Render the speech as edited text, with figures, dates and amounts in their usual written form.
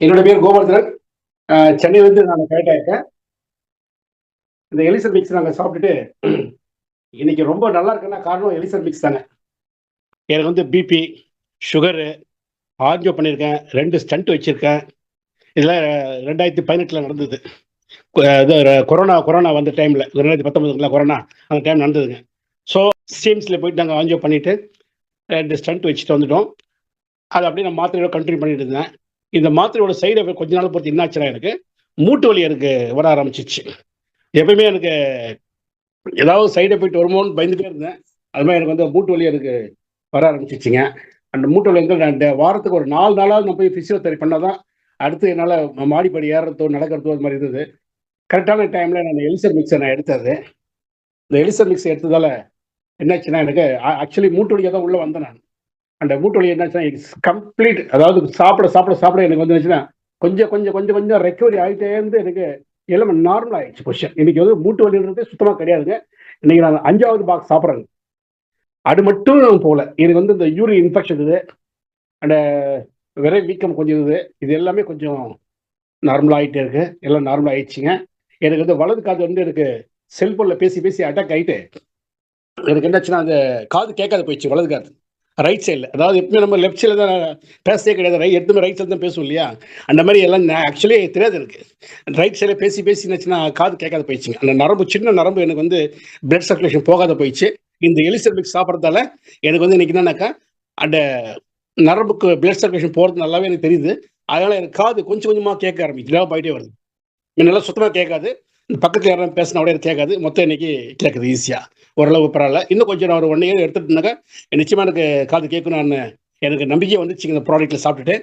என்னோட பேர் கோவர்தனன். சென்னையிலேருந்து நான் கனெக்ட் ஆயிருக்கேன். இந்த எலிசர் மிக்ஸ் நாங்க சாப்பிட்டுட்டு இன்னைக்கு ரொம்ப நல்லா இருக்குன்னா காரணம் எலிசர் மிக்ஸ் தாங்க. எனக்கு வந்து பிபி, சுகரு, ஆர்ஜியோ பண்ணியிருக்கேன். 2 ஸ்டண்ட் வச்சிருக்கேன். இதெல்லாம் 2018ல நடந்தது. இது கொரோனா கொரோனா வந்த டைம்ல 2019ல கொரோனா அந்த டைம் நடந்ததுங்க. ஸோ சிஎம்சியில் போயிட்டு நாங்கள் ஆர்ஜியோ பண்ணிட்டு 2 ஸ்டண்ட் வச்சுட்டு வந்துட்டோம். அதை அப்படியே நான் மாத்திரையோட கண்டினியூ பண்ணிட்டு இருந்தேன். இந்த மாத்திரையோட சைடு எஃபெக்ட் கொஞ்ச நாள் பொறுத்து என்னாச்சுன்னா எனக்கு மூட்டு வலி எனக்கு வர ஆரம்பிச்சிச்சு. எப்பயுமே எனக்கு ஏதாவது சைடு எஃபெக்ட் வருமோன்னு பயந்துட்டே இருந்தேன். அது மாதிரி எனக்கு வந்து மூட்டு வலி எனக்கு வர ஆரம்பிச்சிச்சுங்க. அந்த மூட்டு வலி வந்து நான் வாரத்துக்கு ஒரு 4 நாளாவது நான் போய் ஃபிசியோதெரப்பி பண்ணால் தான் அடுத்து என்னால் மாடிப்படி ஏறுறதோ நடக்கிறதோ அது மாதிரி இருந்தது. கரெக்டான டைமில் நான் எலிசர் மிக்ஸை நான் எடுத்தது. இந்த எலிசர் மிக்ஸ் எடுத்ததால என்னாச்சுன்னா எனக்கு ஆக்சுவலி மூட்டு வலியாக தான் உள்ளே வந்தேன் நான். அந்த மூட்டு வலி என்னாச்சுன்னா கம்ப்ளீட், அதாவது சாப்பிட சாப்பிட சாப்பிட எனக்கு வந்துச்சுன்னா கொஞ்சம் கொஞ்சம் கொஞ்சம் கொஞ்சம் ரெக்கவரி ஆகிட்டே இருந்து எனக்கு எல்லாமே நார்மல் ஆயிடுச்சு பொசிஷன். இன்னைக்கு வந்து மூட்டு வலின்றது சுத்தமாக கிடையாதுங்க. இன்னைக்கு நான் 5வது பாக்ஸ் சாப்பிட்றேங்க. அது மட்டும் போகல, எனக்கு வந்து இந்த யூரின் இன்ஃபெக்ஷன் இருக்குது, அந்த விரை வீக்கம் கொஞ்சம் இருக்குது. இது எல்லாமே கொஞ்சம் நார்மல் ஆகிட்டே இருக்கு. எல்லாம் நார்மல் ஆயிடுச்சுங்க. எனக்கு வந்து வலது காது வந்து எனக்கு செல்போனில் பேசி பேசி அட்டாக் ஆகிட்டு எனக்கு என்னாச்சுன்னா அந்த காது கேட்காது போயிடுச்சு. வலது காது ரைட் சைடில், அதாவது எப்பவுமே நம்ம லெஃப்ட் சைடில் தான் பேசவே கிடையாது, எடுத்துமே ரைட் சைடு தான் பேசுவோம் இல்லையா, அந்த மாதிரி எல்லாம் ஆக்சுவலி தெரியாது எனக்கு. ரைட் சைடில் பேசி பேசி என்னாச்சுன்னா காது கேட்காத போயிடுச்சுங்க. அந்த நரம்பு, சின்ன நரம்பு எனக்கு வந்து பிளட் சர்க்குலேஷன் போகாத போயிடுச்சு. இந்த எலிசர் மிக்ஸ் சாப்பிட்றதால எனக்கு வந்து இன்னைக்கு என்னன்னாக்கா அந்த நரம்புக்கு பிளட் சர்க்குலேஷன் போகிறது நல்லாவே எனக்கு தெரியுது. அதனால எனக்கு காது கொஞ்சம் கொஞ்சமாக கேட்க ஆரம்பிச்சு, டெவலப் ஆகிட்டே வருது. முன்னெல்லாம் சுத்தமாக கேட்காது. பக்கத்தில் யாரும் பேசினா கூட எனக்கு கேட்காது. மொத்தம் இன்னைக்கு கேட்குது ஈஸியாக, ஓரளவு பரவாயில்ல. இன்னும் கொஞ்சம் நான் ஒரு 1 இயர் எடுத்துட்டுனாக்கா நிச்சயமாக எனக்கு காது கேட்கணும்னு எனக்கு நம்பிக்கை வந்துச்சு இந்த ப்ராடக்ட்டில் சாப்பிட்டுட்டு.